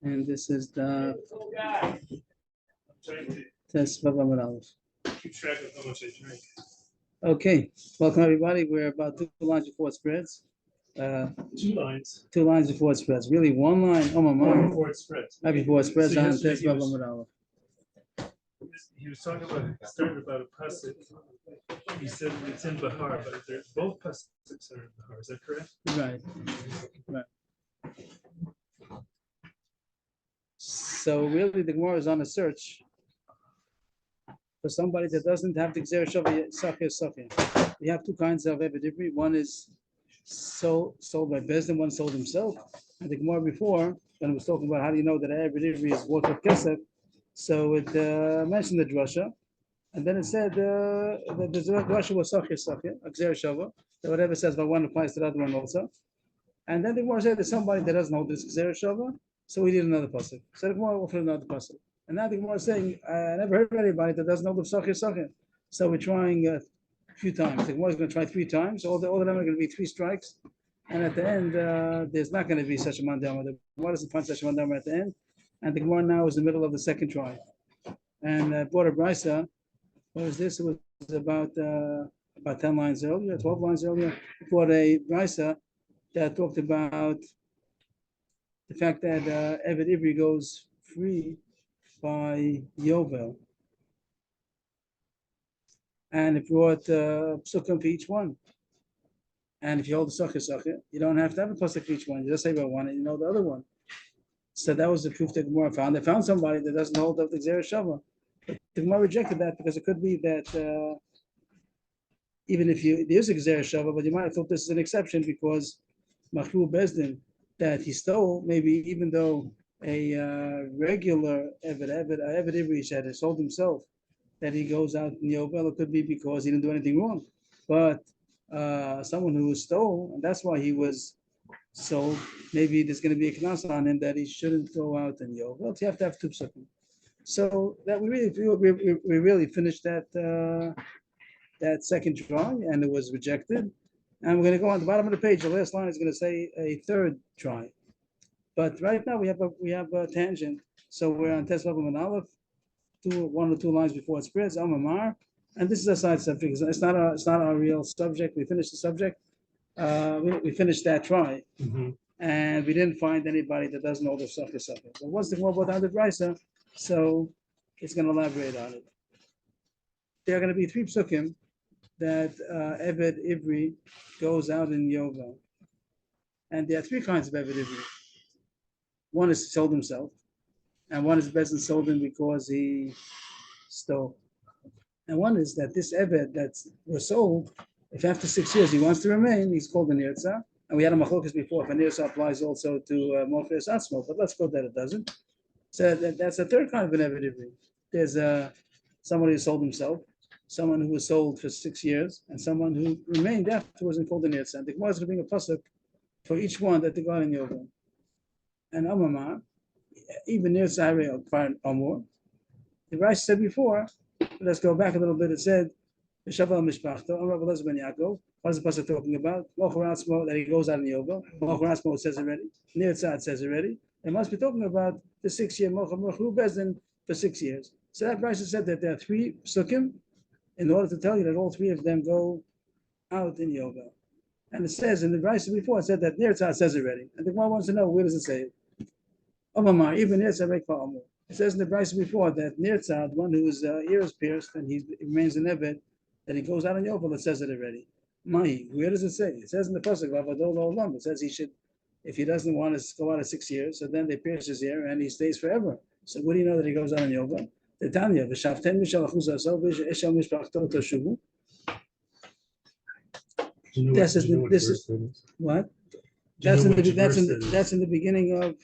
And this is the test Vav Aleph. Keep track of how much I drink. Okay, welcome everybody. We're about 2 lines before it spreads. 2 lines 2 lines before it spreads. Really, one line. Oh my right mom. before it spreads. Right before it spreads So on yesterday test he Vav was- Aleph. He was talking about started about a pasuk. He said it's in Bahar, but both pasuks are in Bahar. Is that correct? Right. So really, the Gemara is on a search for somebody that doesn't have the Gzer Shava. We have two kinds of Evidivri. One is sold by Bezdin, one sold himself. And the Gemara before, when it was talking about how do you know that Evidivri is worth of Kesef, so it mentioned the drasha, and then it said that the drasha was Gzer Shava, that whatever says by one applies to the other one also. And then the Gemara said there's somebody that doesn't hold this Gzer Shava, so we need another pasuk. So the Gemara offered another pasuk. And now the Gemara is saying, I never heard of anybody that doesn't know the Psachir. So we're trying a few times. The Gemara is going to try 3 times. All of them are going to be 3 strikes. And at the end, there's not going to be such a mandama. The Gemara doesn't find such a mandama at the end. And the Gemara now is in the middle of the second try. And brought a brisa. What was this? It was about 10 lines earlier, 12 lines earlier. Brought a brisa that talked about the fact that Eved Ivri goes free by Yovel, and it brought psukim for each one. And if you hold the Sachir, you don't have to have a pasuk for each one. You just say about one, and you know the other one. So that was the proof that Gemara found. They found somebody that doesn't hold up the Gzer Shava. But the Gemara rejected that because it could be that even if there's a Gzer Shava, but you might have thought this is an exception because Machru Bezdin that he stole, maybe even though a regular Eved Ivri had sold himself, that he goes out in Yovel, it could be because he didn't do anything wrong. But someone who stole, and that's why he was sold, maybe there's going to be a knas on him that he shouldn't go out in Yovel. So you have to have 2 psukim. So that we really finished that second try, and it was rejected. And we're going to go on the bottom of the page. The last line is going to say a third try. But right now we have a tangent. So we're on Tes Vav Aleph, 1 or 2 lines before it spreads. Amamar, and this is a side subject. It's not our real subject. We finished the subject. We finished that try, and we didn't find anybody that doesn't know the Safir. But once the Gemara brought down the brisa, so it's going to elaborate on it. There are going to be 3 psukim that Eved Ivri goes out in Yovel. And there are 3 kinds of Eved Ivri. One is sold himself, and one is Bezin sold him because he stole. And one is that this Eved that was sold, if after 6 years he wants to remain, he's called a Nirtzah. And we had a machlokas before, if a Nirtzah applies also to Morpheus Atzmo, but let's go that it doesn't. So that's a third kind of an Eved Ivri. There's someone who sold himself, someone who was sold for 6 years, and someone who remained afterwards and called a Nirtzah. And the Gemara is going to bring a pasuk for each one that they got in Yovel. And Amamah, even Nirtzah or more. The Rashi said before, let's go back a little bit. It said, Shaval Mishpachto, Amar Velez Ben Yaakov. What is the pasuk talking about? Mochur Atzmo, that he goes out in Yovel. Mochur Atzmo, it says already. Nirtzah, it says already. It must be talking about the 6-year Mochur Bezdin for 6 years. So that Rashi said that there are 3 psukim in order to tell you that all 3 of them go out in Yovel. And it says in the Rashi before, it said that Nirtzah says already. And the Gemara wants to know, where does it say it? Omamar, even Nirtzah make for Amor. It says in the Brisa before that Nirtzah, the one whose ear is pierced and he remains in Eved, that he goes out in Yovel. It says it already. Mahi, where does it say? It says in the pasuk Avadol Olam. It says he should, if he doesn't want to go out at 6 years, so then they pierce his ear and he stays forever. So what do you know that he goes out in Yovel? The Tanya, v'shavten mishal achuz asov v'eshal mishpachto toshuvu. This is what? That's in the beginning of.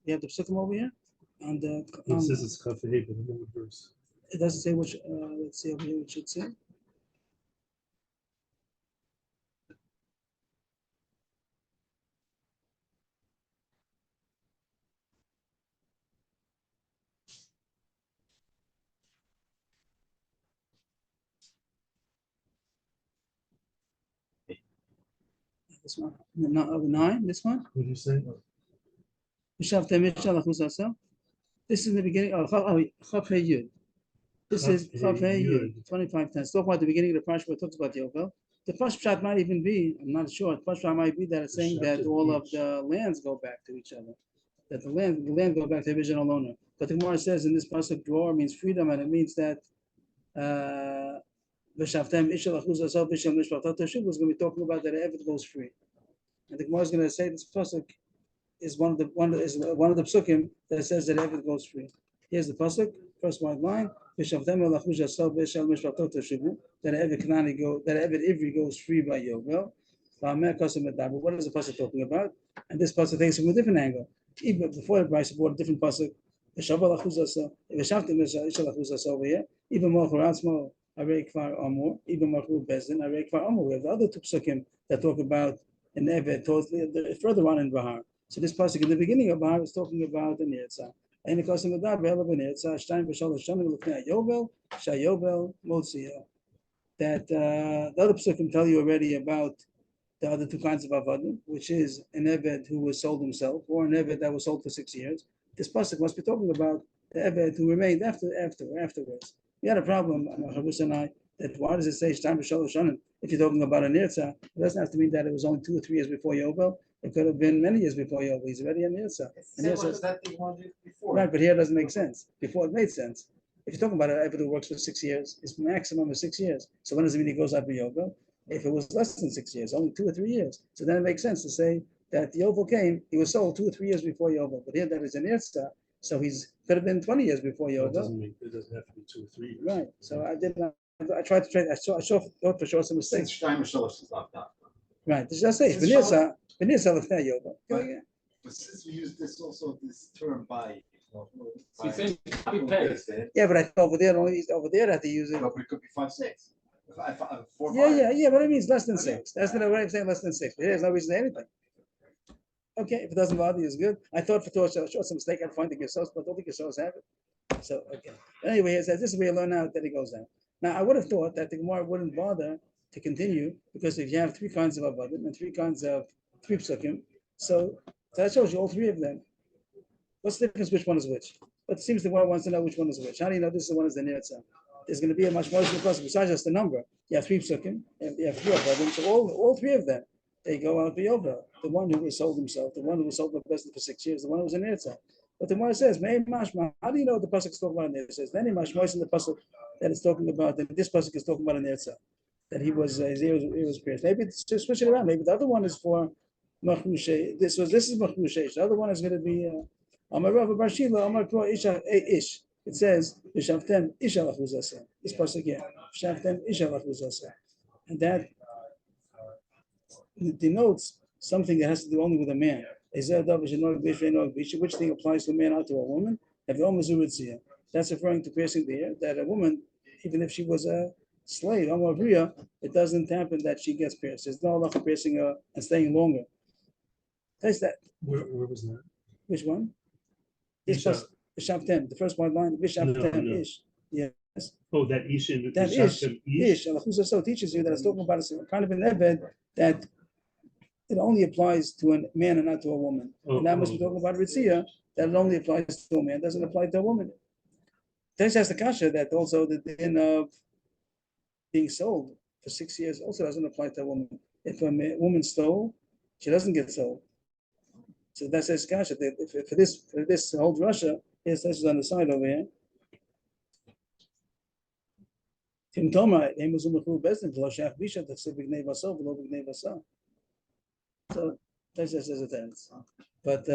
You have the psukim over here. It says it's Kafeh, but what verse? It doesn't say which. Let's see over here. It should say. This one, not 9. This one. What did you say? This is in the beginning of Chav Hey Yud. This is Chav Hey Yud, 25:10. Talk about the beginning of the Parsha where it talks about Yovel. The first shot might even be, I'm not sure, the first shot might be that it's saying that all of the lands go back to each other. That the land go back to the original owner. But the Gemara says in this pasuk, drawer means freedom, and it means that V'shavtem ishel achuz asal b'shem mishpatot teshuv was going to be talking about that Eved goes free. And the Gemara is going to say this pasuk is one of the psukim that says that Eved goes free. Here's the pasuk, first one line: V'shavtem el achuz asal b'shem mishpatot teshuv. That Eved Ivri goes free by Yovel. What is the pasuk talking about? And this pasuk takes it from a different angle. Even before the price bought a different pasuk. Over here, even more Churatzmo, Arei Kvar Amor, even more Bezdin, Arei Kvar Amor. We have the other two psukim that talk about an Evet further on in Bahar. So this pasuk in the beginning of Bahar is talking about the Nirtza. And the Kosim Adar, Bela Benirtza, Shtein B'Shalosh Shanim, looking at Yovel, Shayovel, Motzia. That the other psukim tell you already about the other two kinds of Avadim, which is an Eved who was sold himself, or an Eved that was sold for 6 years. This pasuk must be talking about the Eved who remained afterwards. We had a problem, Chavus and I, that why does it say Shtam B'Shalosh Shanim? If you're talking about a Nirtza, it doesn't have to mean that it was only 2 or 3 years before Yovel. It could have been many years before Yovel. He's already a Nirtza. Right, but here it doesn't make sense. Before it made sense. If you're talking about an Eved who works for 6 years, it's maximum of 6 years. So when does it mean he goes out for Yovel? If it was less than 6 years, only 2 or 3 years. So then it makes sense to say that Yovel came, he was sold 2 or 3 years before Yovel. But here that is an Nirtza, so could have been 20 years before Yovel. It doesn't have to be 2 or 3 years. Right. So I tried to trade. I thought for sure some mistakes. Right. This just say Benirsa lefnei Yovel. But since we use this this term by. Yeah, but I thought over there I have to use it. No, but it could be 5, 6. 4, Yeah, but it means less than 6. That's not what I'm saying, less than 6. But there's no reason to anything. Okay, if it doesn't bother you, it's good. I thought for sure some mistake I'd find the Gesos, but all the Gesos have it. So, okay. Anyway, it says this is where you learn out that it goes down. Now, I would have thought that the Gemara wouldn't bother to continue, because if you have 3 kinds of Avadim and 3 psukim, so that shows you all 3 of them. What's the difference which one is which? But it seems the Gemara wants to know which one is which. How do you know this is the one is the Nirtza? There's going to be a much more process besides just the number. You have 3 psukim, you have 3 Avadim, so all 3 of them, they go out for Yovel. The one who was sold himself, the one who was sold for 6 years, the one who was in Nirtza. But the Gemara says, how do you know what the pasuk is talking about? It says, many mashmois in the pasuk that it's talking about, that this pasuk is talking about in Nirtza, that his ear was pierced. Maybe it's just switch it around. Maybe the other one is for Machmushe. This is Machmushe. The other one is going to be Amar Rav Barshila, Amar Pro Isha Ish. It says, V'shavtem Isha Lachuzasa. This pasuk here, V'shavtem Isha Lachuzasa. And that denotes something that has to do only with a man. Which thing applies to a man, not to a woman? That's referring to piercing the ear, that a woman, even if she was a slave, it doesn't happen that she gets pierced. There's no law for piercing her and staying longer. That's that. Where was that? Which one? V'shavtem, the first one line, V'shavtem Ish. Yes. Oh, that Ish in that Ish. So teaches you that it's talking about a kind of an Eved that it only applies to a man and not to a woman. And that must be talking about Ritzia, that it only applies to a man, doesn't apply to a woman. There's just the kasha that also the din of being sold for 6 years also doesn't apply to a woman. If a woman stole, she doesn't get sold. So that's the kasha. For this whole Russia, this is on the side over here. Tim Toma, so that's just as a tense. But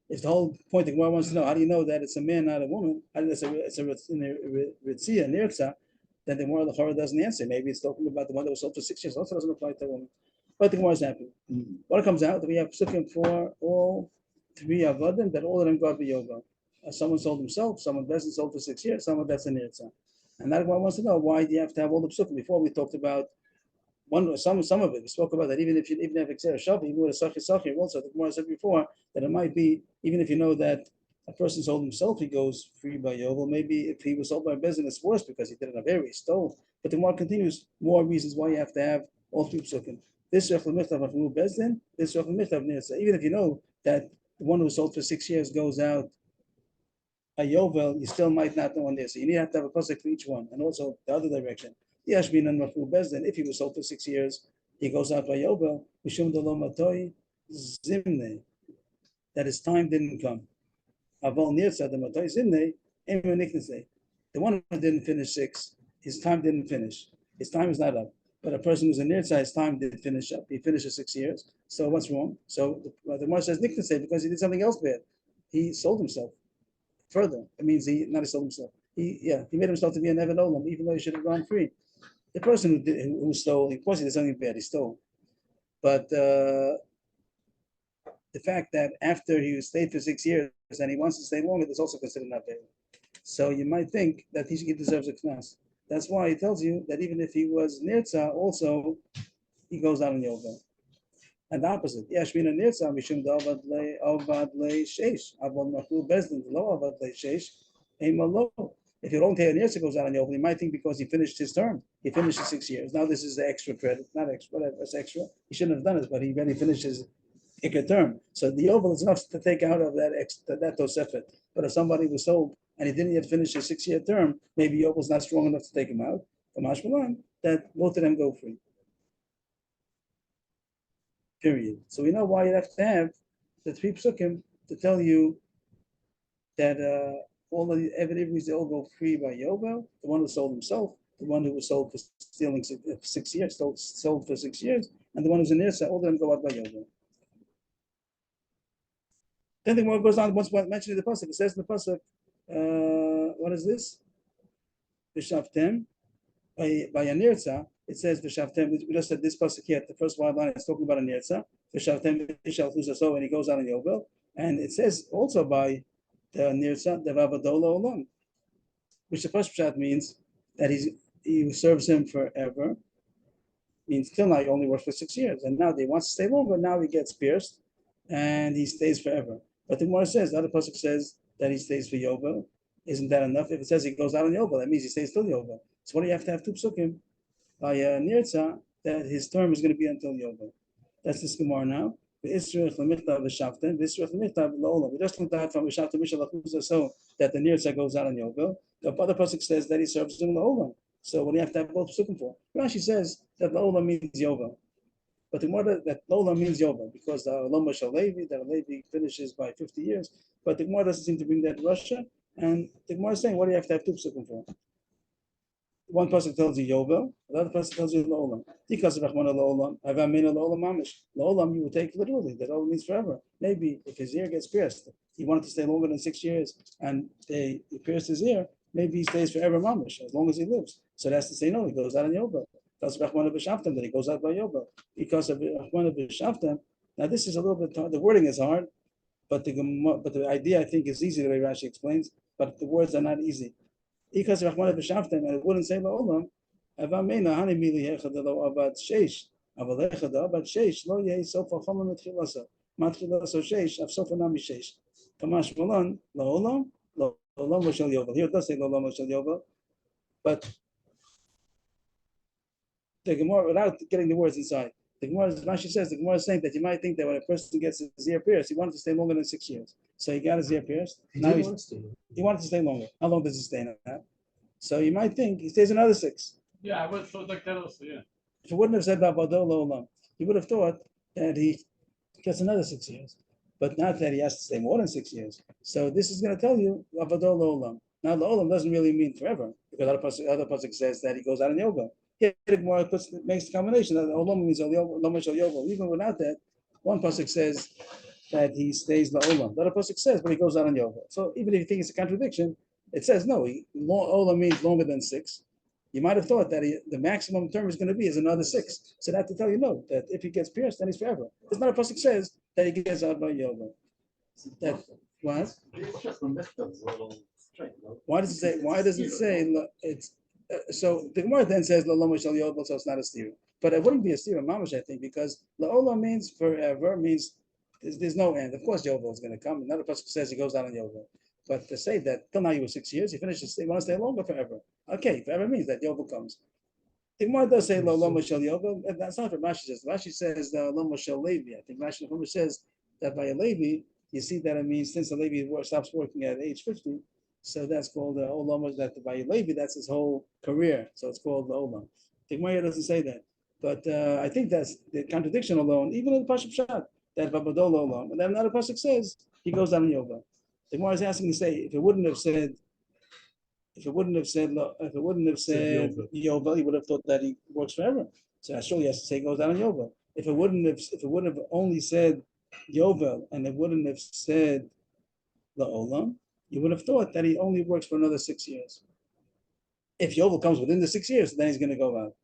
if the whole point the Gemara wants to know, how do you know that it's a man, not a woman? How do it's a Ritzia, Nirtza, then the Gemara the doesn't answer. Maybe it's talking about the one that was sold for 6 years, also doesn't apply to a woman. But the Gemara is happy. What comes out, that we have psukim for all 3 Avadim, that all of them got the yoga. Someone sold himself, someone doesn't sold for 6 years, someone that's a Nirtza. And that Gemara wants to know, why do you have to have all the psukim? Before we talked about some of it, we spoke about that even if you have Xer Shavi, even with a Sachi, also the Gemara said before that it might be, even if you know that a person sold himself, he goes free by Yovel. Maybe if he was sold by a business, it's worse because he did it in a very stole. But the Gemara continues, more reasons why you have to have all 3 psukim. This Rechel Michtav of Bezdin, this Rechel Michtav Nirtza. Even if you know that the one who was sold for 6 years goes out a Yovel, you still might not know on there. So you need to have a pasuk for each one. And also the other direction. Yashbin and Mafu Bezdin, if he was sold for 6 years, he goes out by Yovel, Mishum Dolomatoi Zimne, that his time didn't come. Aval Nirza, the Matoi Zimne, the one who didn't finish 6, his time didn't finish. His time is not up. But a person who's a Nirza, his time did finish up. He finishes 6 years. So what's wrong? So the Gemara says Niknase because he did something else bad. He sold himself. Further, it means he not he sold himself. He made himself to be an Evan Olam, even though he should have gone free. The person who stole, of course, he did something bad. He stole, but the fact that after he stayed for 6 years and he wants to stay longer is also considered not bad. So you might think that he deserves a knas. That's why he tells you that even if he was nirtza, also he goes out on Yovel. And the opposite. Yashmina nirtza mishum avad le sheish. Avon machu bezdin lo avad le sheish. Lo. If you don't take a nirtza goes out on Yovel, you might think because he finished his term. He finished his 6 years. Now this is the extra credit, not extra, whatever, it's extra. He shouldn't have done it, but he already finished his ikar term. So the Yovel is enough to take out of that tosefet. But if somebody was sold and he didn't yet finish his 6 year term, maybe Yovel's not strong enough to take him out. That both of them go free. Period. So we know why you have to have the 3 psukim to tell you that all of the evidence they all go free by Yovel. The one who sold himself, the one who was sold for stealing 6 years, sold for 6 years, and the one who's in Irsa, all of them go out by Yovel. Then the more goes on, once mentioning the pasuk, it says in the pasuk, what is this? V'shavtem by a nirtza. It says v'shavtem. We just said this pasuk here. The first one line is talking about a nirtza. V'shavtem v'shal chuzaso, and he goes out in Yovel. And it says also by the nirtza devavadola olam, which the first pshat means that he serves him forever. Means till now he only works for 6 years, and now he wants to stay longer. Now he gets pierced, and he stays forever. But the Gemara says the other pasuk says that he stays for Yovel. Isn't that enough? If it says he goes out on Yovel, that means he stays till Yovel. So what do you have to have 2 psukim by nirtza that his term is going to be until Yovel? That's this Gemara now. We just learned that from V'shavtem so that the nirtza goes out on Yovel. The other pasuk says that he serves him La'olam. So what do you have to have both psukim for? Rashi says that La'olam means Yovel. But the Gemara that Lola means Yovel because the Loma Shalevi, that Levi finishes by 50 years. But the Gemara doesn't seem to bring that to Russia. And the Gemara is saying, what do you have to have 2 psukim for? One person tells you Yovel, the other person tells you Lo'olam. Because of Rahman Lo'olam, Avamina Lo'olam Mamish. Lo'olam you would take literally, that Lo'olam means forever. Maybe if his ear gets pierced, he wanted to stay longer than 6 years, and he pierced his ear, maybe he stays forever Mamish, as long as he lives. So that's to say, no, he goes out on Yovel. Because of Rahman B'Shavtem, that he goes out by Yovel. Because of Rahman B'Shavtem, now this is a little bit hard, the wording is hard, but the idea I think is easy the way Rashi explains, but the words are not easy. Because of Rahman B'Shavtem, and it wouldn't say La'olam, Avamena Hani Mili Hechad Lo Avad Sheish, Aval Hechad Avad Sheish, Lo Yehi Sofa Chama Metchilasa, Matchilaso Sheish, Av Sofa Nami Sheish. Kamash Malan, La'olam, La'olam Moshel Yovel. Here it does say La'olam Moshel Yovel, but the Gemara, without getting the words inside, the Gemara, Rashi says, the Gemara is saying that you might think that when a person gets his ear pierced, he wanted to stay longer than 6 years. So he got his ear pierced. He wanted to stay longer. How long does he stay now? So you might think he stays another 6. Yeah, I would thought like that also, yeah. If he wouldn't have said Babadol Olam, he would have thought that he gets another 6 years. But not that he has to stay more than 6 years. So this is going to tell you Babadol Olam. Now the Olam doesn't really mean forever, because other pasuk says that he goes out in Yovel. Here the Gemara makes the combination that Olam means Loma Shel Yovel. Even without that, one pasuk says that he stays La'olam. The other pasuk says, but he goes out on Yovel. So even if you think it's a contradiction, it says no. Olam means longer than 6. You might have thought that the maximum term is going to be another 6. So that to tell you no, that if he gets pierced, then he's forever. There's not a pasuk says that he gets out by Yovel. That what? Why does it say? Why does it say it's? So the Gemara then says La'olam Shel Yovel, so it's not a steer. But it wouldn't be a steer mamash, I think, because La'olam means forever, means there's no end. Of course, Yovel is going to come. Another person says he goes out on Yovel. But to say that till now you were 6 years, he finishes, he wants to stay longer forever. Okay, forever means that Yovel comes. The Gemara does say La'olam Shel Yovel. That's not what Rashi says. Rashi says La'olam Shel Levi. I think Rashi says that by a Levi, you see that it means since the Levi stops working at age 50, so that's called the Olam, that by Levi, that's his whole career. So it's called the Olam. The Gemara doesn't say that. But I think that's the contradiction alone, even in the Pasuk Pshat, that Babadol Olam. And then another Pasuk says he goes down in Yovel. The Gemara is asking to say, if it wouldn't have said Yovel, he would have thought that he works forever. So I surely has to say he goes down in Yovel. If it wouldn't have only said Yovel and it wouldn't have said the Olam, you would have thought that he only works for another 6 years. If Yovel comes within the 6 years, then he's going to go out.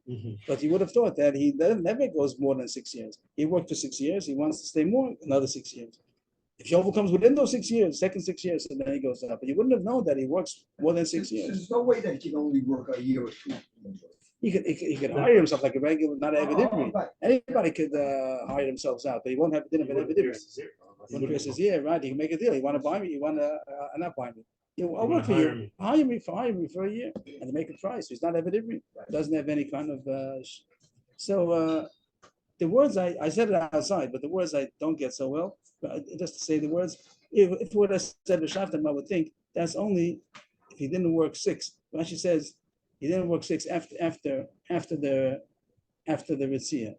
But you would have thought that he never goes more than 6 years. He worked for 6 years. He wants to stay more, another 6 years. If Yovel comes within those 6 years, second 6 years, so then he goes out. But you wouldn't have known that he works more than 6 years. There's no way that he can only work a year or two. He could hire himself like a regular, not an Evidivri. Right. Anybody could hire themselves out, but he won't have a dinner of an Evidivri. When Chris says, yeah, right, you can make a deal. You want to buy me? You want to not buy me? I'll work for you. Hire me for a year and make a price. He's not Evidivri. Doesn't have any kind of. The words I said it outside, but the words I don't get so well. But just to say the words, if what I said to Shaftan, I would think that's only if he didn't work 6. Rashi says he didn't work 6 after the Ritzia,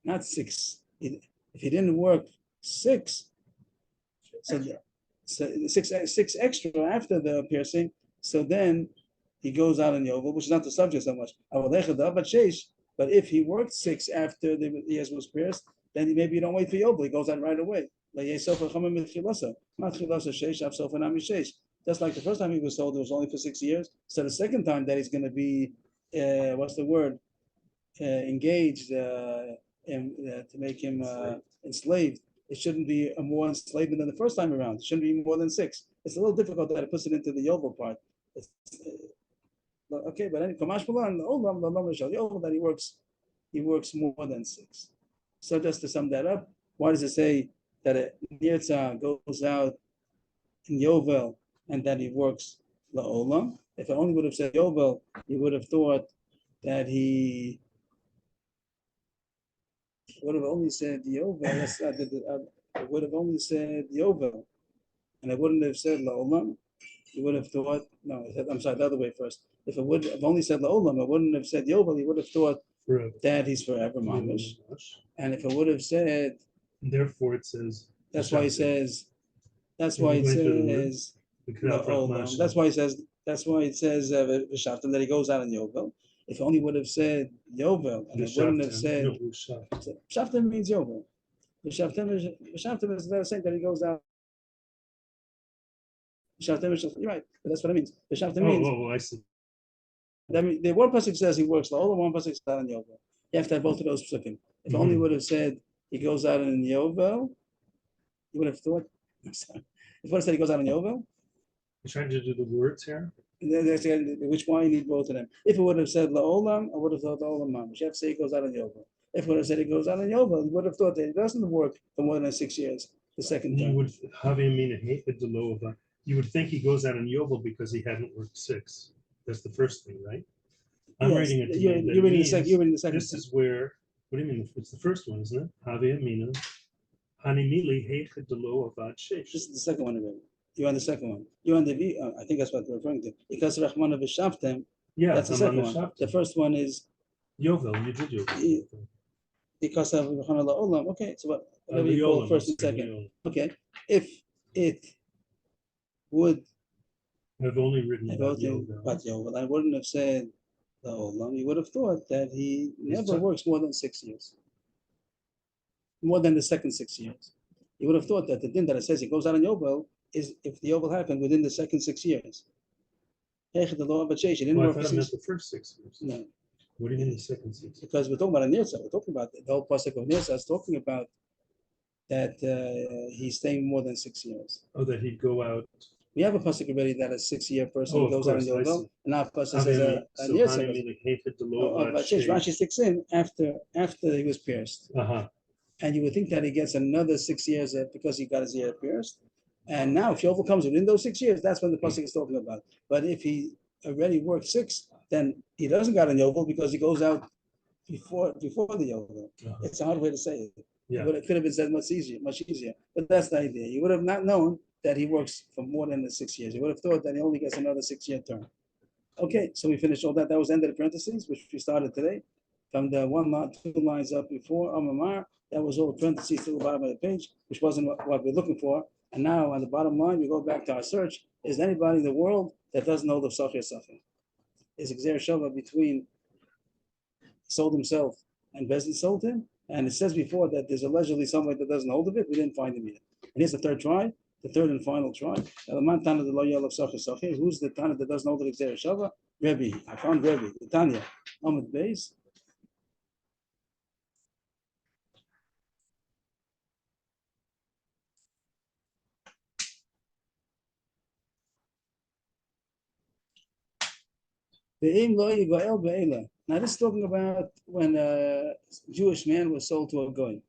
not 6. If he didn't work 6, so 6 extra after the piercing, so then he goes out in Yovel, which is not the subject so much. But if he worked 6 after the ears was pierced, then maybe you don't wait for Yovel. He goes out right away. Just like the first time he was sold, it was only for 6 years. So the second time that he's going to be, engaged to make him enslaved. It shouldn't be a more enslavement than the first time around. It shouldn't be more than 6. It's a little difficult that it puts it into the Yovel part. Okay, but anyway, that he works more than 6. So just to sum that up, why does it say that a Nirtzah goes out in Yovel and that he works la'olam? If it only would have said Yovel, you would have thought that he would have only said Yovel. It would have only said Yovel, and it wouldn't have said la'olam. You would have thought, no, I'm sorry, the other way first. If it would have only said la'olam, it wouldn't have said Yovel. You would have thought that he's forever mamish. And if it would have said, therefore it says. That's why it says la'olam. That's why it says v'shaftim, that he goes out in Yovel. If only would have said Yovel, and it wouldn't have said Shaftim means Yovel. V'shaftim is saying that he goes out. You're right, but that's what it means. V'shaftim means. Oh, I see. The one pasuk says he works la'olam, one pasuk says out in Yovel. You have to have both of those psukim. If only would have said he goes out in Yovel, you would have thought. If would have said he goes out in Yovel. You're trying to do the words here. Which one you need both of them. If it would have said la'olam, I would have thought la'olam mamish. You have to say he goes out in Yovel. If it would have said he goes out in Yovel, you would have thought that he doesn't work for more than 6 years. The second time. You would have him mean the low of that. You would think he goes out in Yovel because he hadn't worked 6. That's the first thing, right? I'm reading it. You're reading the second. This is where. What do you mean? It's the first one, isn't it? Havia mina. Hanimili heichet delo avad sheish. This is the second one already. You're on the second one. You're on the I think that's what we're referring to. Because Rachmana v'shaftem. Yeah, that's the second one. The first one is Yovel. You did Yovel. Because of Rachmana la'olam. Okay, so whatever you call first and second. Okay, if it would have only written about Yovel, I wouldn't have said la'olam. You would have thought that he never works more than 6 years. More than the second 6 years. You would have thought that the din that it says he goes out in Yovel is if the Yovel happened within the second 6 years. He didn't work for 6 years. The first 6 years. No. What do you mean the second 6 years? Because we're talking about a Nirtzah. We're talking about the whole pasuk of Nirtzah is talking about that he's staying more than 6 years. Oh, that he'd go out. We have a pasuk already that a 6-year person goes out in Yovel, and our pasuk says a Nirtzah. Rashi sticks in after he was pierced. And you would think that he gets another 6 years because he got his ear pierced. And now, if Yovel comes within those 6 years, that's when the pasuk is talking about. But if he already worked 6, then he doesn't got a Yovel because he goes out before the Yovel. It's a hard way to say it. Yeah. But it could have been said much easier. But that's the idea. You would have not known that he works for more than the 6 years. You would have thought that he only gets another 6-year term. Okay, so we finished all that. That was the end of the parentheses, which we started today. From the two lines up before Amamar, that was all parentheses to the bottom of the page, which wasn't what we're looking for. And now on the bottom line, we go back to our search. Is there anybody in the world that doesn't know the Sachir Sachir? Is Xer Shava between sold himself and Bezdin sold him? And it says before that there's allegedly somebody that doesn't hold of it. We didn't find him yet. And here's the third try, the third and final try. Who's the Tana that doesn't hold the Xer Shava? Rebbe. I found Rebbe. The Tanya. Ahmed Beis. Now this is talking about when a Jewish man was sold to a goy.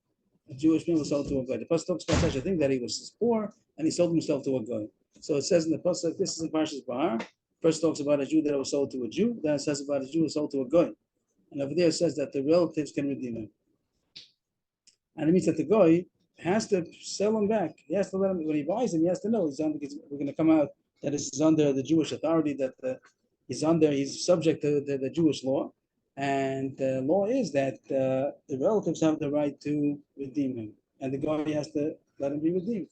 A Jewish man was sold to a goy. The pasuk talks about such a thing that he was poor and he sold himself to a goy. So it says in the pasuk, this is in Parshas Bahar. First talks about a Jew that was sold to a Jew. Then it says about a Jew who was sold to a goy. And over there it says that the relatives can redeem him. And it means that the goy has to sell him back. He has to let him, when he buys him, he has to know he's under, we're going to come out that this is under the Jewish authority, that he's subject to the Jewish law. And the law is that the relatives have the right to redeem him. And the guy has to let him be redeemed.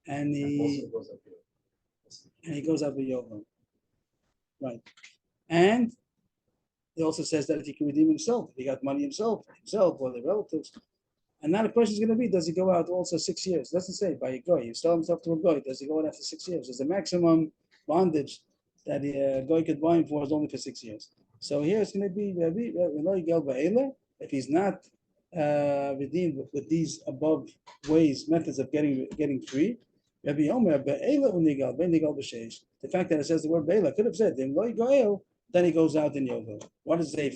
And he goes up with Yovel. Right. And it also says that if he can redeem himself, if he got money himself or the relatives. And now the question is going to be, does he go out also 6 years? It doesn't say by a goy. You sell himself to a goy. Does he go out after 6 years? There's a maximum bondage that a goy could buy him for is only for 6 years. So here it's going to be if he's not redeemed with these above methods of getting free. The fact that it says the word Be'ela could have said then he goes out in Yovel. What does it say?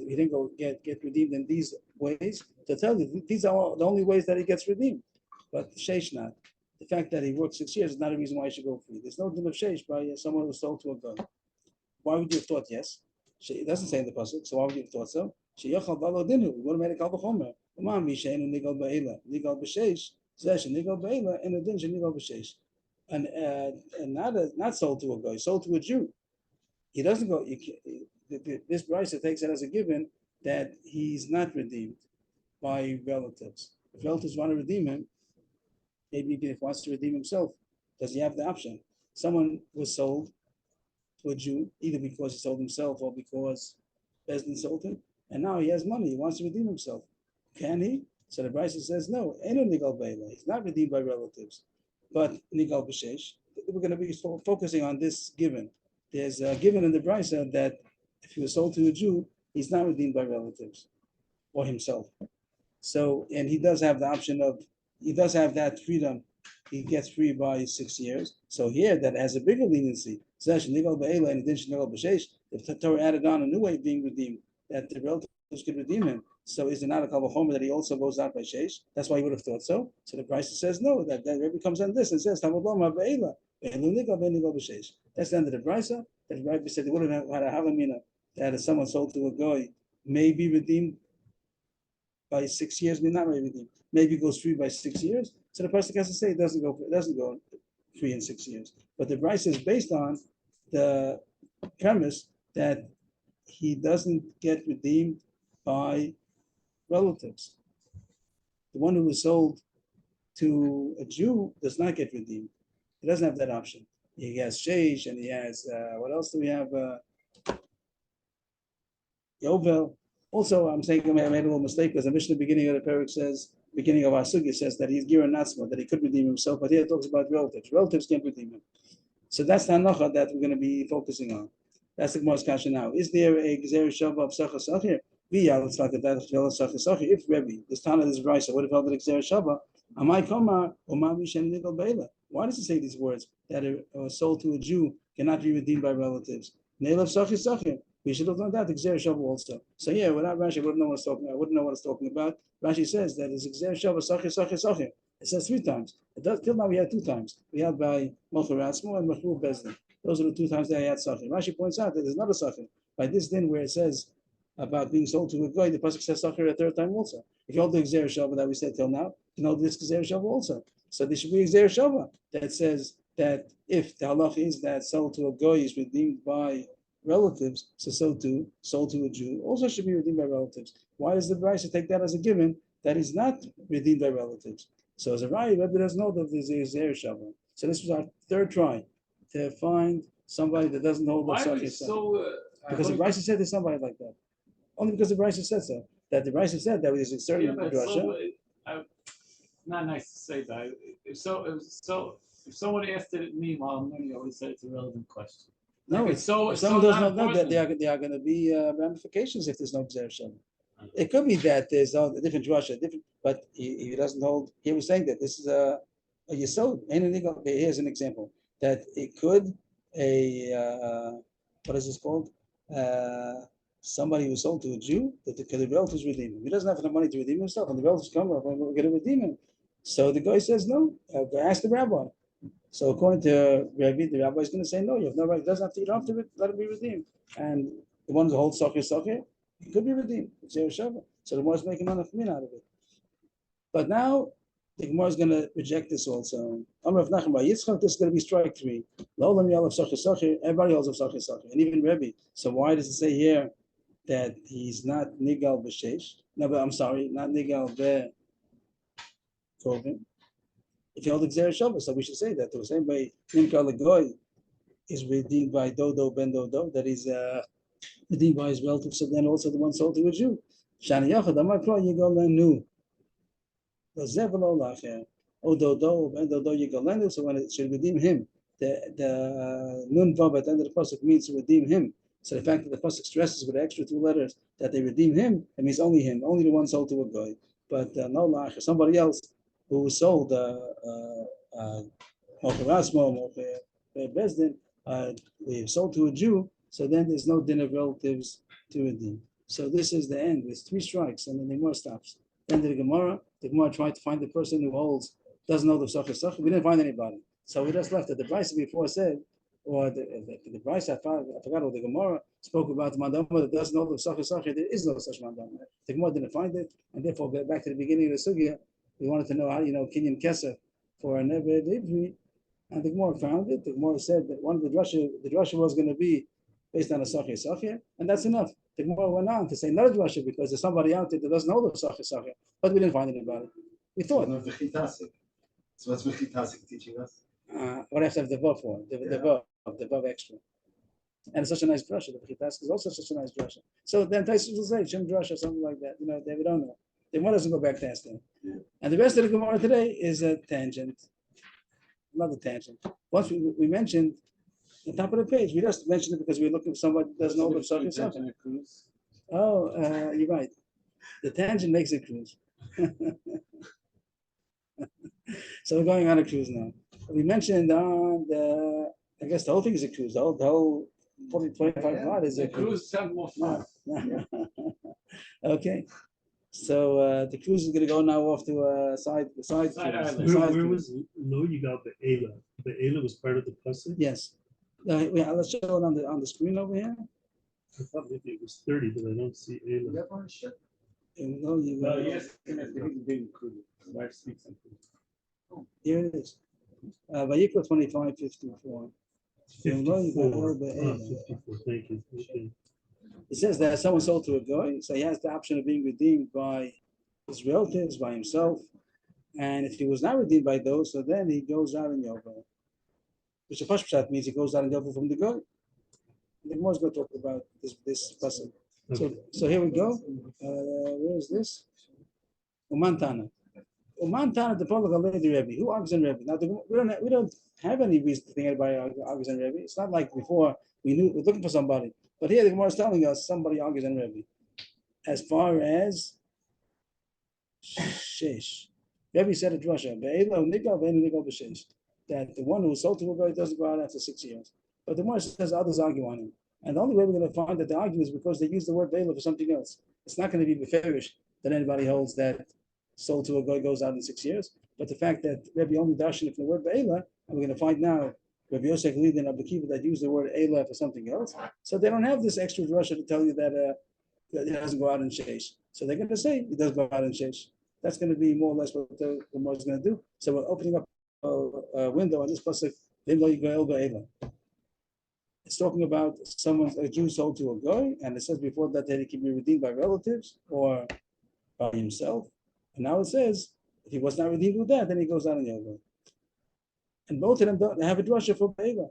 He didn't go get redeemed in these ways. To tell you, these are the only ways that he gets redeemed. But Sheish not. The fact that he worked 6 years is not a reason why he should go free. There's no din of Sheish by someone who was sold to a guy. Why would you have thought yes? It doesn't say in the pasuk, so why would you have thought so? We would have made a kal v'chomer. And not sold to a guy, sold to a Jew. He doesn't go. This Brisa takes it as a given that he's not redeemed by relatives. If relatives want to redeem him, maybe if he wants to redeem himself, does he have the option? Someone was sold to a Jew, either because he sold himself or because Bezdin sold him, and now he has money, he wants to redeem himself. Can he? So the Brisa says no, he's not redeemed by relatives, but Nigal B'Sheish. We're going to be focusing on this given. There's a given in the Brisa that if he was sold to a Jew, he's not redeemed by relatives or himself. So, and he does have the option of, he does have that freedom. He gets free by 6 years. So here, that has a bigger leniency. If the Torah added on a new way of being redeemed, that the relatives could redeem him. So is it not a kal v'chomer that he also goes out by sheish? That's why you would have thought so. So the Brisa says no. That Rebbe comes on this and says Tamud Loma Be'ela. That's the end of the Brisa. That Rebbe said they would have had a halamina that if someone sold to a goy may be redeemed by 6 years, may not be redeemed. Maybe goes free by 6 years. So the pasuk has to say it doesn't go free in 6 years. But the Brisa is based on the premise that he doesn't get redeemed by relatives. The one who was sold to a Jew does not get redeemed. He doesn't have that option. He has sheish and he has what else do we have? Yovel. Also, I'm saying I made a little mistake because the Mishnah beginning of the parak says, beginning of our sugya says that he's gira natzma, that he could redeem himself, but here it talks about relatives. Relatives can't redeem him. So that's the hanacha that we're going to be focusing on. That's the Gemara's kasha now. Is there a gzer shava of sacha sachir? If Rebbe, this Tana, this Brisa, would have held it gzer shava, amai koma umami shen nigal beila. Why does it say these words that a sold to a Jew cannot be redeemed by relatives? Neilav sachir sachir. We should have learned that gzer shava also. So yeah, without Rashi, I wouldn't know what it's talking about. I wouldn't know what it's talking about. Rashi says that it's gzer shava sachir sachir sachir. It says 3 times. It does, till now we had 2 times. We had by Mocher Ratzmo and Mechur Bezdin. Those are the 2 times that I had Sachir. Rashi points out that there's another Sachir. By this din where it says about being sold to a guy, the pasuk says sacher a third time also. If you hold the Gzer Shava that we said till now, you know this Gzer Shava also. So there should be a Gzer Shava that says that if the halach is that sold to a guy is redeemed by relatives, so too sold to a Jew also should be redeemed by relatives. Why does the Brisa take that as a given that is not redeemed by relatives? So as a Raya, Rebbe doesn't know that there's a Gzer Shava. So this was our third try to find somebody that doesn't hold Why are the we so? because the Brisa said there's somebody like that. Only because the Brisa said so. That the Brisa said that there's a yeah, certain but drasha. not nice to say that. If someone asked it at me while I'm learning, I always say it's a relevant question. No, Like, it's so if it's someone so does not not know that important. there are going to be ramifications if there's no Gzer Shem. It could be that there's a different drasha, different, but he doesn't hold. He was saying that this is a yesod. Here's an example that it could what is this called? Somebody who sold to a Jew that the relatives redeem him. He doesn't have enough money to redeem himself, and the relatives come up and we're going to redeem him. So the guy says no. Ask the rabbi. So according to Rabbi, the rabbi is going to say no. You have no right. It doesn't have to. You don't have to let him be redeemed. And the one who holds socher, he could be redeemed. It's Yerushalayim. So the Gemara is making enough min out of it. But now the Gemara is going to reject this also. Amar of Nachman Yitzchak, this is going to be strike three. Everybody holds of socher, and even Rabbi. So why does it say here that he's not nigal b'sheish? No, but I'm sorry, not nigal b'kovin. If you hold the Gzer Shabbos, so we should say that the same way Nimkar Legoy is redeemed by Dodo Ben Dodo, that is redeemed by his relative, so then also the one sold to a Jew. Shani Yachad, Amar Kro Yigolenu. Zevalo Lacher. O Dodo Ben Dodo Yigolenu, so when it should redeem him, the Nun Vav at the end of the pasuk means to redeem him. So the fact that the pasuk stresses with the extra two letters that they redeem him, it means only him, only the one sold to a guy. But no Lacher, somebody else who was sold Bezdin, sold to a Jew, so then there's no din of relatives to redeem. So this is the end. There's three strikes, and then the Gemara stops. End of the Gemara tried to find the person who holds, doesn't know the Sach. We didn't find anybody. So we just left it. The Brisa before said, or the Brisa, I forgot what the Gemara spoke about the Mandama that doesn't know the Sach. There is no such Mandama. The Gemara didn't find it, and therefore back to the beginning of the Sugya. We wanted to know how Kinyan Kesef for a Neved Ivri, and the Gemara found it. The Gemara said that one of the drasha was going to be based on a Sachir, and that's enough. The Gemara went on to say another drasha because there's somebody out there that doesn't know the Sachir, but we didn't find anybody. We thought. So what's Mechitasik teaching us? What I have to have the Vav for? The Vav extra. And it's such a nice drasha. The Mechitasik is also such a nice drasha. So then Taisus will say Shem drasha, something like that. We don't know. The Gemara doesn't go back to asking. And the rest of the Gemara today is a tangent. Another tangent. Once we mentioned the top of the page, we just mentioned it because we were looking for somebody that doesn't know what Sachir Sachir. Oh, you're right. The tangent makes a cruise. So we're going on a cruise now. We mentioned on I guess the whole thing is a cruise. The whole 25 part is a Cruise sound more fun. Okay. So the cruise is going to go now off to side Side cruise. island. Where cruise. was Lo Yigal Be'ela? Be'ela was part of the pasuk? Yes. Let's show it on the screen over here. I thought maybe it was 30, but I don't see Ela. That one shit. No, Yes, he's being cruise. His wife speaks in cruise. Here it is. Vayikra 25:54. 54. 54. Thank you. Okay. It says that someone sold to a guy, so he has the option of being redeemed by his relatives, by himself. And if he was not redeemed by those, so then he goes out in Yovel. Which the Pashpshat means he goes out in Yovel from the guy. The Gemara is going to talk about this person. So here we go. Where is this? Umantana. Umantana, the public of Lady Rebbe. Who argues in Rebbe? Now we don't have any reason to think anybody argues in Rebbe. It's not like before we're looking for somebody. But here the Gemara is telling us somebody argues in Rebbe. As far as Shesh. Rebbe said a drasha, that the one who was sold to a guy doesn't go out after 6 years. But the Gemara says others argue on him. And the only way we're going to find that they argue is because they use the word Bela for something else. It's not going to be beferish that anybody holds that sold to a guy goes out in 6 years. But the fact that Rebbe only dashed from the word Bela, and we're going to find now Rabbi Yosef Lid and Abba Kiva that use the word Ela for something else. So they don't have this extra drasha to tell you that that he doesn't go out in chase. So they're going to say he does go out in chase. That's going to be more or less what the Gemara is going to do. So we're opening up a window on this pasuk. It's talking about a Jew sold to a guy, and it says before that he can be redeemed by relatives or by himself. And now it says if he was not redeemed with that, then he goes out on Yovel. And both of them don't have a drasha for Be'ela.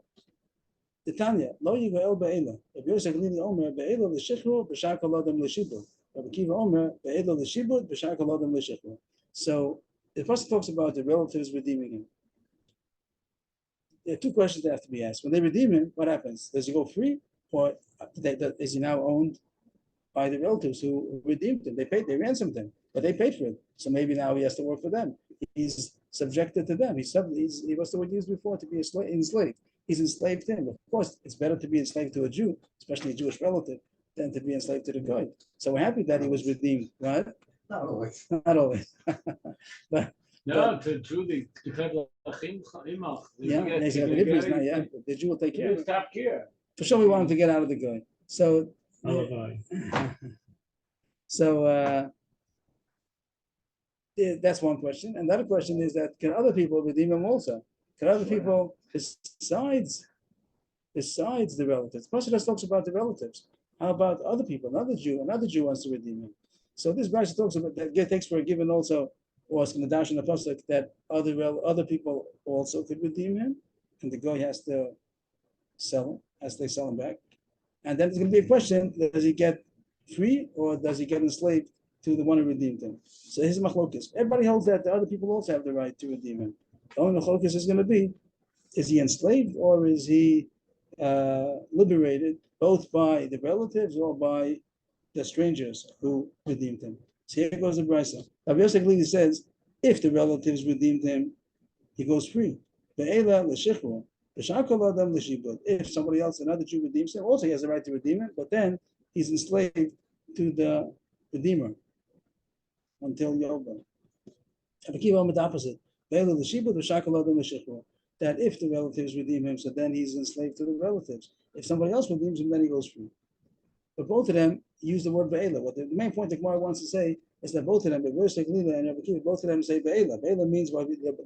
The Tanya, lo yigael Be'ela. If you're saying Omer Be'ela l'shichru b'shar kol adam l'shibud. Rabbi Akiva Omer Be'ela l'shibud b'shar kol adam l'shichru. So the first talks about the relatives redeeming him. There are two questions that have to be asked. When they redeem him, what happens? Does he go free, or is he now owned by the relatives who redeemed him? They ransomed him, but they paid for it. So maybe now he has to work for them. He's subjected to them. He was the word used before to be enslaved. He's enslaved him. Of course, it's better to be enslaved to a Jew, especially a Jewish relative, than to be enslaved to the guy. So we're happy that he was redeemed, right? Not always. Not always. But Ja, der Jew, die gaat immer. yeah, the Jew will take care of it. Stop here. For sure, we want him to get out of the guy. So, yeah, that's one question. And the other question is that can other people redeem him also? Can other people besides the relatives? Pasuk just talks about the relatives. How about other people? Another Jew wants to redeem him. So this verse talks about that takes for a given also, or it's going to dash in the pasuk that other people also could redeem him, and the guy has to sell him, as they sell him back. And then there's going to be a question: does he get free or does he get enslaved to the one who redeemed him? So here's machlokes. Everybody holds that the other people also have the right to redeem him. The only machlokes is going to be: is he enslaved or is he liberated, both by the relatives or by the strangers who redeemed him? So here goes the brisa. Rabbi Yosef Glili says, if the relatives redeemed him, he goes free. If somebody else, another Jew redeems him, also he has the right to redeem him, but then he's enslaved to the redeemer until Yovel. The opposite. That if the relatives redeem him, so then he's enslaved to the relatives. If somebody else redeems him, then he goes free. But both of them use the word Be'ela. What the main point the Gemara wants to say is that both of them, both of them say Be'ela. Be'ela means the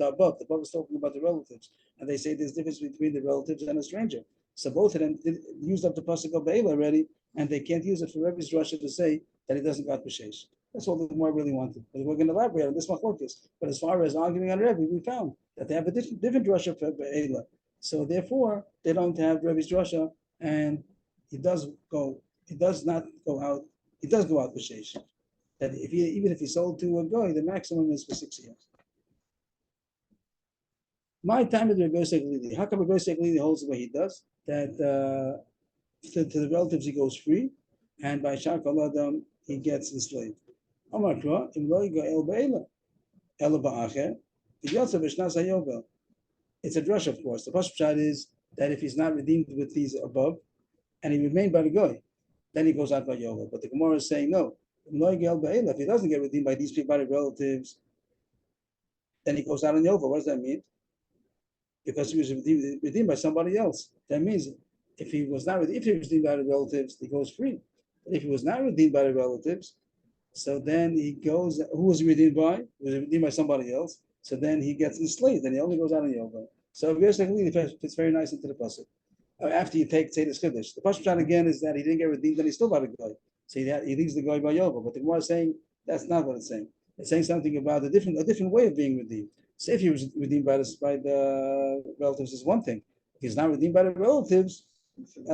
above. The above is talking about the relatives. And they say there's difference between the relatives and a stranger. So both of them used up the pasuk of Be'ela already, and they can't use it for Rebbe's drasha to say that he doesn't got B'sheish. That's all the Gemara really wanted. But we're going to elaborate on this machlokes. But as far as arguing on Rebbe, we found that they have a different drasha for Be'ela. So therefore, they don't have Rebbe's drasha, and he does not go out. He does go out b'sheish. That even if he sold to a guy, the maximum is for 6 years. My time at the Rebbe Glili. How come Rebbe Glili holds the way he does? That to the relatives he goes free, and by Shar Kol Adam he gets enslaved. Amar Kra im lo yigael be'ela ela ba'acher v'yotza b'shnas hayovel. It's a drush, of course. The first shot is that if he's not redeemed with these above, and he remained by the guy, then he goes out by Yovel. But the Gemara is saying no. If he doesn't get redeemed by these people, by the relatives, then he goes out on Yovel. What does that mean? Because he was redeemed by somebody else. That means if he was redeemed by the relatives, he goes free. But if he was not redeemed by the relatives, so then he goes. Who was he redeemed by? He was redeemed by somebody else. So then he gets enslaved, and he only goes out on Yovel. So basically, it fits very nice into the pasuk. After you say the Kiddush. The first shot again is that he didn't get redeemed, then he's still by the guy. So he leaves the guy by Yovel. But the Gemara is saying that's not what it's saying. It's saying something about a different way of being redeemed. So if he was redeemed by the relatives is one thing. If he's not redeemed by the relatives,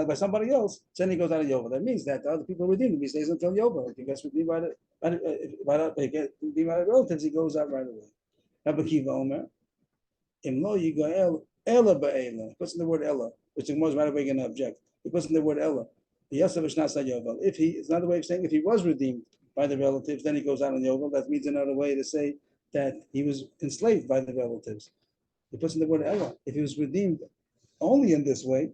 by somebody else, then he goes out of Yovel. That means that the other people redeemed him. He stays until Yovel. If he gets redeemed by the relatives, he goes out right away. Rabbi Akiva Omer, Im lo yigael ela ba'ela. Puts in the word ela, which the Gemara is right away going to object. He puts in the word ela. It's another way of saying if he was redeemed by the relatives, then he goes out on Yovel. That means another way to say that he was enslaved by the relatives. He puts in the word ela. If he was redeemed only in this way,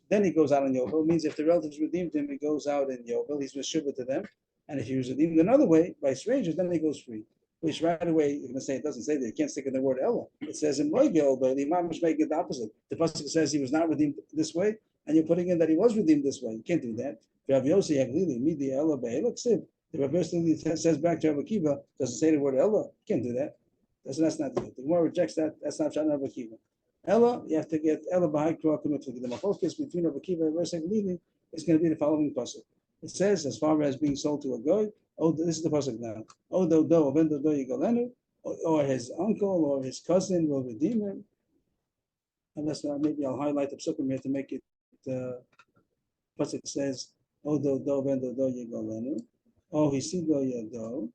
then he goes out on Yovel. It means if the relatives redeemed him, he goes out in Yovel. He's meshubah to them. And if he was redeemed another way by strangers, then he goes free. Which right away you're going to say it doesn't say that. You can't stick in the word ella. It says in Loigel, but the Imam make it the opposite. The pasuk says he was not redeemed this way, and you're putting in that he was redeemed this way. You can't do that. Rabbi Yossi Haglili, Midi Ella Be'ela Ksiv. The Rabbi Yossi says back to Rabbi Akiva, doesn't say the word Ella. You can't do that. That's not good. The Gemara rejects that. That's not Shana Rabbi Akiva. Ella, you have to get Ella Bahai Kruah Kumutli. The Machlokas between Rabbi Akiva and Rabbi Haglili is going to be the following pasuk. It says, as far as being sold to a goy, oh, this is the pasuk now. Oh, do ben do yigalenu, or his uncle or his cousin will redeem him. Unless maybe I'll highlight the psukim here to make it. Pasuk says, "Oh, do ben do yigalenu, oh hisigo yado,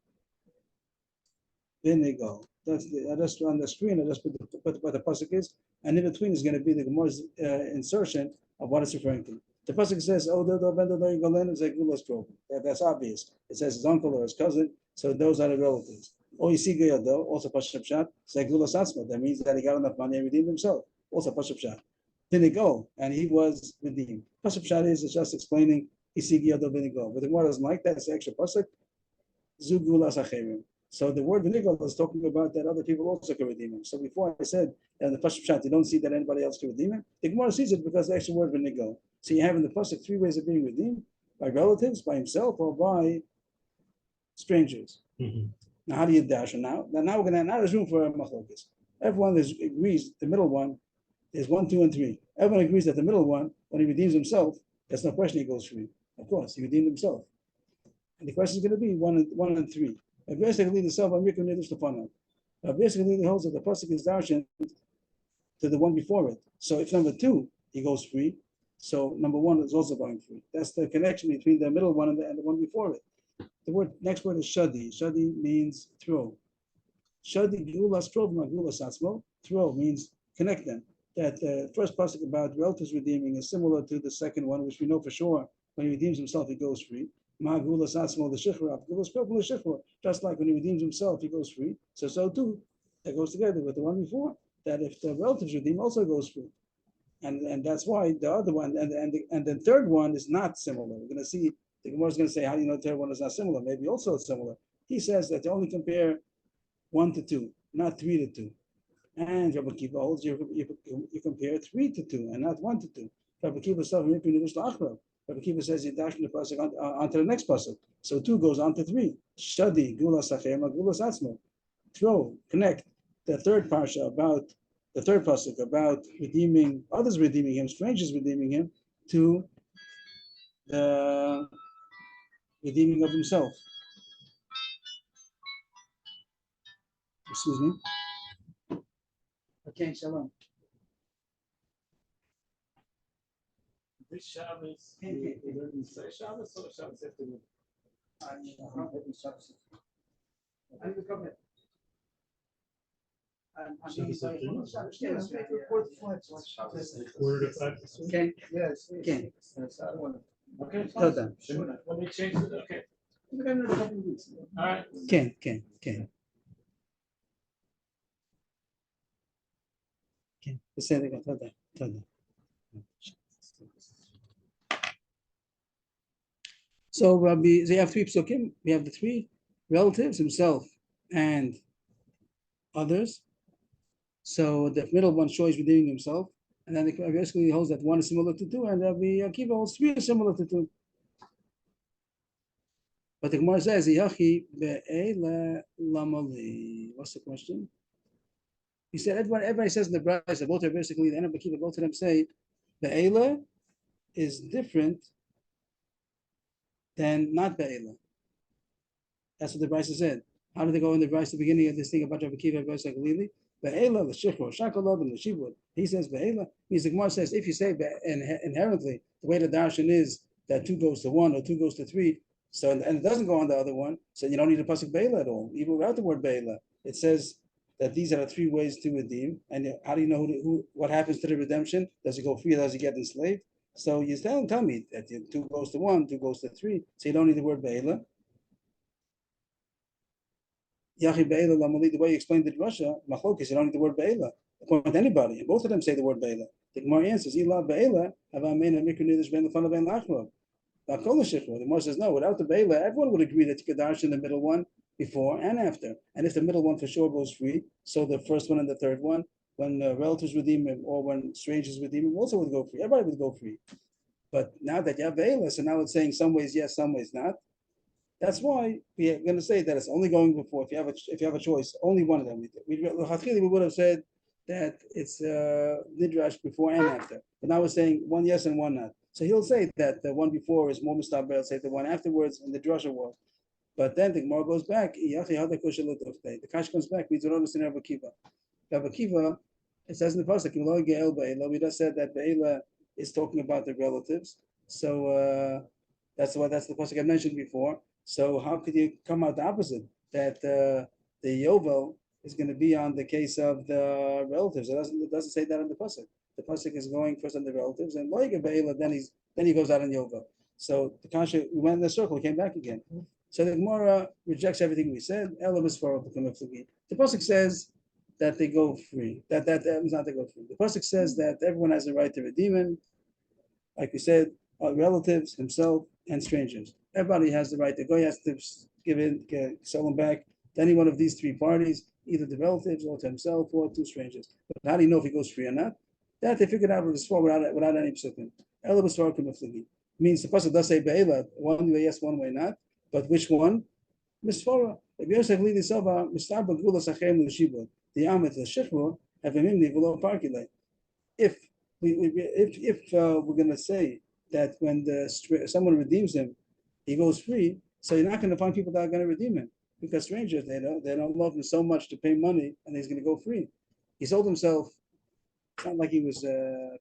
vinigo." That's I just on the screen. I just put what the pasuk is, and in between is going to be the Gemara's insertion of what it's referring to. The pasuk says, "Oh, do ben do yigalenu zegulas trope." That's obvious. It says his uncle or his cousin, so those are the relatives. Oh, hisigo yado, also pasuk pshat zegulas atzma. That means that he got enough money and redeemed himself. Also pasuk pshat. Vinigo, and he was redeemed. Pasuk pshat is just explaining hisigo yado vinigo, but the Gemara doesn't like that. It's the extra pasuk. Zugulas acherim. So the word vinigo is talking about that other people also can redeem him. So before I said in the pasuk pshat, you don't see that anybody else can redeem him. The Gemara sees it because the extra word vinigo. So you have in the pasuk three ways of being redeemed: by relatives, by himself, or by strangers. Now, how do you dash? Now we're gonna. Now there's room for machlokas. Everyone agrees the middle one is 1, 2, and 3. Everyone agrees that the middle one, when he redeems himself, there's no question he goes free. Of course, he redeemed himself. And the question is going to be 1 and 3. Basically, the self basically holds that the pasuk is darshan to the one before it. So if number 2 he goes free, so number 1 is also going free. That's the connection between the middle one and the one before it. The next word is shadi. Shadi means throw. Shadi gulas trov gulas atzmo. Throw means connect them. That the first pasuk about relatives redeeming is similar to the second one, which we know for sure. When he redeems himself, he goes free. Ma gulas atzmo the shichra, gulas trov the shichra. Just like when he redeems himself, he goes free. So too, that goes together with the one before. That if the relatives redeem, also goes free. And that's why the other one and the third one is not similar. We're going to see. The Gemara is going to say, how do you know the third one is not similar? Maybe also it's similar. He says that they only compare 1 to 2, not 3 to 2. And Rabbi Akiva holds you compare 3 to 2 and not 1 to 2. Rabbi Akiva says he dashed the pasuk onto the next pasuk. So 2 goes on to 3. Shadi, gulas achema, gulas atzmo. Throw, connect the third parsha about the third pasuk about redeeming others, redeeming him, strangers redeeming him, to the redeeming of himself. Excuse me. Okay, shalom. This Shabbos, you learn say Shabbos or Shabbos afternoon? Quarter to 5. Okay. Yes. Okay. Okay. Toda. Let me change it. Okay. All right. Okay. בסדר, תודה. So Rabbi, they have 3 psukim. We have the 3 relatives, himself and others. So the middle one shows redeeming himself, and then the basically holds that 1 is similar to 2, and Rabbi Akiva holds 3 is similar to 2. But the Gemara says, "Yachi be'ela lamali." What's the question? He said, everybody says in the Brayos, both are basically, the end of Akiva, both of them say, be'ela is different than not be'ela. That's what the Brayos said. How did they go in the Brayos, the beginning of this thing about Rabbi Akiva, Brayos like Lili? Be'ela, l'shichro, shakalov, and l'shivud. He says be'ela, means the Gemara says, if you say inherently, the way the darshan is that 2 goes to 1 or 2 goes to 3, so and it doesn't go on the other one, so you don't need a pasuk be'ela at all, even without the word be'ela. It says that these are the 3 ways to redeem. And how do you know what happens to the redemption? Does he go free or does he get enslaved? So you tell me that 2 goes to 1, 2 goes to 3. So you don't need the word be'ela. Yachi be'ela lamali, the way you explained it in Russia, machlokes, you don't need the word be'ela. According to anybody, and both of them say the word be'ela. The Gemara answers, Ilah be'ela, hava mikra nidish ben lefanav ben lachlov. The Gemara says, no, without the be'ela, everyone would agree that you could dash in the middle one before and after. And if the middle one for sure goes free, so the first one and the third one when relatives redeem him or when strangers redeem him, also would go free. Everybody would go free. But now that you have Be'ela, so now it's saying some ways yes, some ways not. That's why we're going to say that it's only going before. If you have a choice, only one of them. We would have said that it's nidrash before and after. But now we're saying one yes and one not. So he'll say that the one before is more mustaber. Say the one afterwards in the drasha was. But then the Gemara goes back. The kash comes back. We don't understand Rabbi Kiva. Rabbi Kiva, it says in the pasuk, we just said that Be'ela is talking about the relatives. So that's the pasuk I mentioned before. So how could you come out the opposite? That the Yovel is going to be on the case of the relatives. It doesn't say that in the pasuk. The pasuk is going first on the relatives, and then he goes out on Yovel. So the kasha, we went in the circle, came back again. So the Gemara rejects everything we said. The pasuk says that they go free. That is not they go free. The pasuk says that everyone has a right to redeem him. Like we said, relatives, himself, and strangers. Everybody has the right. The guy has to give in, sell him back to any one of these three parties, either the relatives or to himself or to strangers. But how do you know if he goes free or not? That they figured out with the swore without any psukim. Ela b'svar k'meflagi means the pasuk does say be'ela, one way yes, one way not. But which one? Misfara. If Yosef Lili Sava, Mistar Bagula Sachem Lushibud, the Amet the Shechur, have a mimni below parkilate. If we're going to say that when someone redeems him, he goes free, so you're not going to find people that are going to redeem him because strangers they don't love him so much to pay money, and he's going to go free. He sold himself. It's not like he was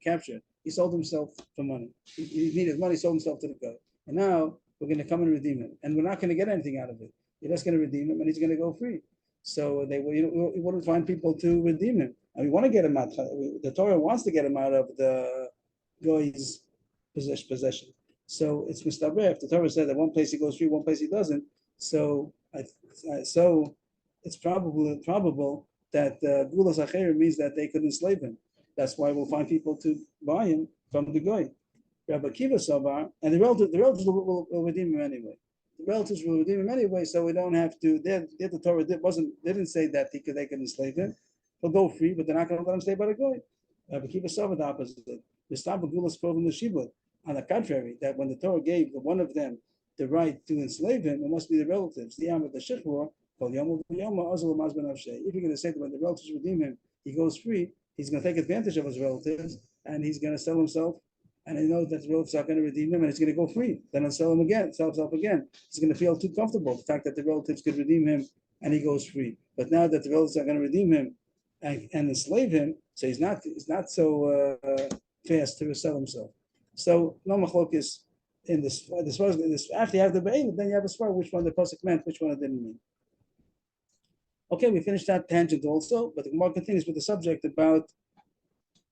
captured. He sold himself for money. He needed money, sold himself to the guy, and now we're going to come and redeem him, and we're not going to get anything out of it. You're just going to redeem him, and he's going to go free. So you wouldn't find people to redeem him. And we want to get him out. The Torah wants to get him out of the guy's possession. So it's mistaber. If the Torah said that one place he goes free, one place he doesn't. So it's probable that gulas acher means that they could enslave him. That's why we'll find people to buy him from the guy. Rabbi Kiva Savar, and the relatives will redeem him anyway. The relatives will redeem him anyway, so we don't have to. The Torah didn't say that they could enslave him. He'll go free, but they're not going to let him stay by the goy. Rabbi Kiva Savar, the opposite. On the contrary, that when the Torah gave one of them the right to enslave him, it must be the relatives. The Yam of the Shechur, if you're going to say that when the relatives redeem him, he goes free, he's going to take advantage of his relatives, and he's going to sell himself. And he knows that the relatives are going to redeem him, and he's going to go free. Then he'll sell himself again. He's going to feel too comfortable, the fact that the relatives could redeem him, and he goes free. But now that the relatives are going to redeem him and enslave him, so he's not so fast to sell himself. So no machlokes in this. After you have the be'el, then you have a svar which one the pasuk meant, which one it didn't mean. Okay, we finished that tangent also, but the Gemara continues with the subject about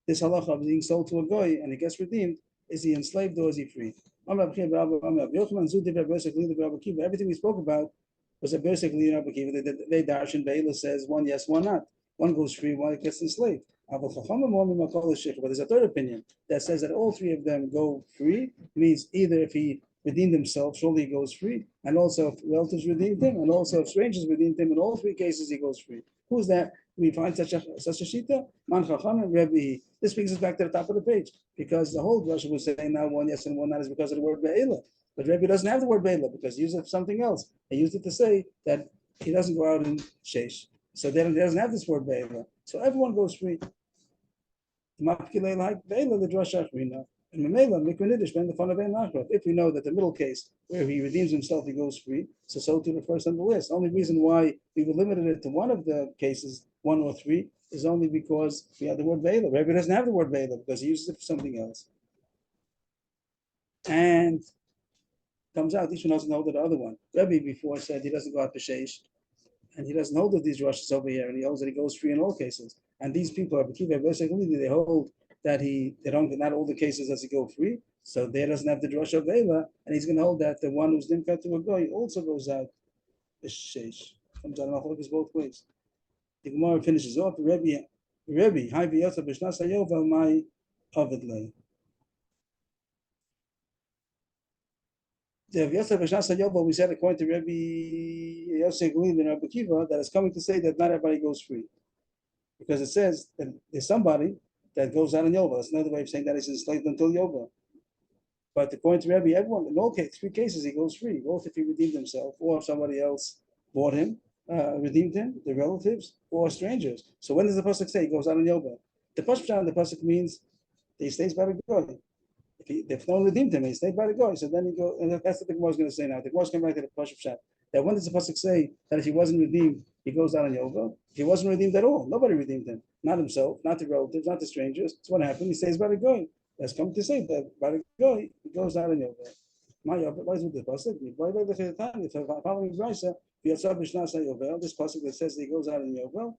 this halacha of being sold to a goy and he gets redeemed. Is he enslaved or is he free? Everything we spoke about was basically Rabbi Kiva. They darshan Be'ela says one yes, one not. One goes free, one gets enslaved. But there's a third opinion that says that all three of them go free. Means either if he redeemed himself, surely he goes free, and also if relatives redeemed him, and also if strangers redeemed him. In all three cases, he goes free. Who's that? We find such a shita. Man Chacham and Rebbe. This brings us back to the top of the page because the whole Russia was saying now one yes and one not is because of the word Be'ela. But Rebbe doesn't have the word Be'ela because he used it for something else. He used it to say that he doesn't go out in Sheish. So then he doesn't have this word Be'ela. So everyone goes free. If we know that the middle case where he redeems himself, he goes free, so to the first on the list. Only reason why we were limited it to one of the cases, one or three, is only because we had the word Be'ela. Rebbe doesn't have the word Be'ela because he uses it for something else. And comes out, each one doesn't hold the other one. Rebbe before said he doesn't go out to Sheish, and he doesn't hold of these rushes over here, and he holds that he goes free in all cases. And these people are basically they hold that they don't, not all the cases does he go free, so there doesn't have the drush of Vela, and he's going to hold that the one who's dimkat to a guy also goes out the sheish. Comes out of both ways. The Gemara finishes off. Rebbe, hi v'yotza b'shnas hayovel my avidlei. The Yosef B'Shnas HaYovel, we said according to Rebbe Yosef Glin and Rabbi Kiva, that is coming to say that not everybody goes free. because it says that there's somebody that goes out on Yovel. That's another way of saying that he's enslaved until Yovel. But according to Rebbe, everyone, in all three cases, he goes free, both if he redeemed himself or if somebody else bought him, redeemed him, the relatives, or strangers. So when does the pasuk say he goes out on Yovel? The pasuk means that he stays by the goy. If no one redeemed him, he stayed by the goy. So then he goes, and that's what the Gemara is going to say now. The Gemara is coming back to the pasuk shot. That when does the pasuk say that if he wasn't redeemed, he goes out on Yovel? If he wasn't redeemed at all, nobody redeemed him, not himself, not the relatives, not the strangers. So what happened? He stays by the goy. That's come to say that by the goy, he goes out on Yovel. My Yovel, why is it the pasuk? Why the Chetani? If following Brisa, this pasuk that says that he goes out on Yovel,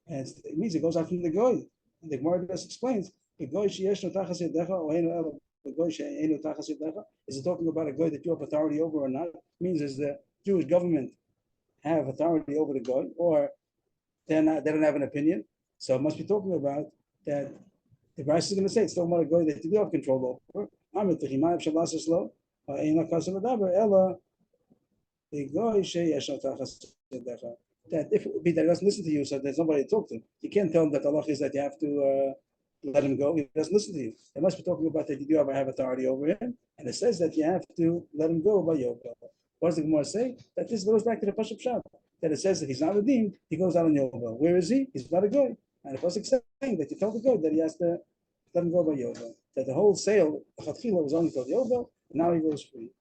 and it means he goes out from the goy. And the Gemara just explains the goy sheyesh no tachas yedecha or eino elo. The goy sheyeinu tachas yedecha. Is it talking about a goy that you have authority over or not? It means is the Jewish government have authority over the goy, or they're not, they don't have an opinion. So it must be talking about that the Bryce is going to say it's talking about a goy that you do have control over. That if it would be that he doesn't listen to you, so there's nobody to talk to. You can't tell him that the law is that you have to let him go. He doesn't listen to you. They must be talking about that you do have authority over him, and it says that you have to let him go by Yovel. What does the Gemara say? That this goes back to the Pasuk Pshat. That it says that he's not redeemed, he goes out on Yovel. Where is he? He's not a goy. And the Pasuk saying that you tell the goy that he has to let him go by Yovel. That the whole sale, Chatchila, was only called Yovel, and now he goes free.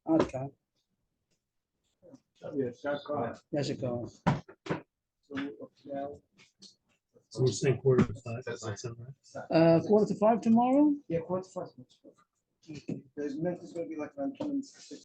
Ad kan. Yes, it goes. So we're saying 4:45. Does that sound right? 4:45 tomorrow. Yeah, 4 to 5. There's going to be like around 26.